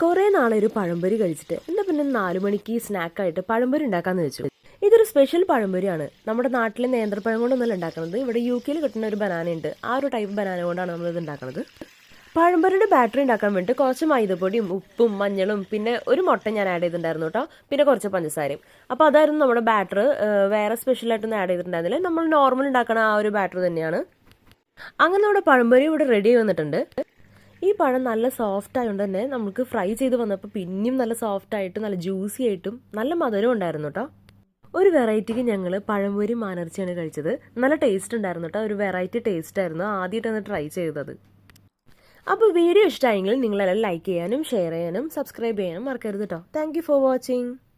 കുറേ നാളെ ഒരു പഴംപൊരി കഴിച്ചിട്ട് എന്നാൽ പിന്നെ 4 മണിക്ക് സ്നാക്കായിട്ട് പഴംപൊരി ഉണ്ടാക്കാമെന്ന് വെച്ചു. ഇതൊരു സ്പെഷ്യൽ പഴംപൊരിയാണ്. നമ്മുടെ നാട്ടിലെ നേന്ത്രപ്പഴം കൊണ്ടൊന്നല്ല ഉണ്ടാക്കുന്നത്. ഇവിടെ UK കിട്ടുന്ന ഒരു ബനാന ഉണ്ട്. ആ ഒരു ടൈപ്പ് ബനാന കൊണ്ടാണ് നമ്മളിത് ഉണ്ടാക്കുന്നത്. പഴംപൊരിയുടെ ബാറ്ററി ഉണ്ടാക്കാൻ വേണ്ടി കുറച്ച് മൈദപ്പൊടിയും ഉപ്പും മഞ്ഞളും പിന്നെ ഒരു മുട്ട ഞാൻ ആഡ് ചെയ്തിട്ടുണ്ടായിരുന്നു കേട്ടോ. പിന്നെ കുറച്ച് പഞ്ചസാരയും. അപ്പോൾ അതായിരുന്നു നമ്മുടെ ബാറ്റർ. വേറെ സ്പെഷ്യലായിട്ടൊന്നും ആഡ് ചെയ്തിട്ടുണ്ടായിരുന്നില്ല. നമ്മൾ നോർമൽ ഉണ്ടാക്കണ ആ ഒരു ബാറ്റർ തന്നെയാണ്. അങ്ങനെ നമ്മുടെ പഴംപൊരി ഇവിടെ റെഡി ആയി വന്നിട്ടുണ്ട്. ഈ പഴം നല്ല സോഫ്റ്റ് ആയതുകൊണ്ട് തന്നെ നമുക്ക് ഫ്രൈ ചെയ്ത് വന്നപ്പോൾ പിന്നെയും നല്ല സോഫ്റ്റ് ആയിട്ട് നല്ല ജ്യൂസി ആയിട്ടും നല്ല മധുരം ഉണ്ടായിരുന്നു കേട്ടോ. ഒരു വെറൈറ്റിക്ക് ഞങ്ങൾ പഴംപൊരി മാനർച്ചിയാണ് കഴിച്ചത്. നല്ല ടേസ്റ്റ് ഉണ്ടായിരുന്നു കേട്ടോ. ഒരു വെറൈറ്റി ടേസ്റ്റ് ആയിരുന്നു. ആദ്യമായിട്ടാണ് ട്രൈ ചെയ്തത്. അപ്പോൾ വീഡിയോ ഇഷ്ടമായെങ്കിൽ നിങ്ങളെല്ലാം ലൈക്ക് ചെയ്യാനും ഷെയർ ചെയ്യാനും സബ്സ്ക്രൈബ് ചെയ്യാനും മറക്കരുത് കേട്ടോ. Thank you for watching.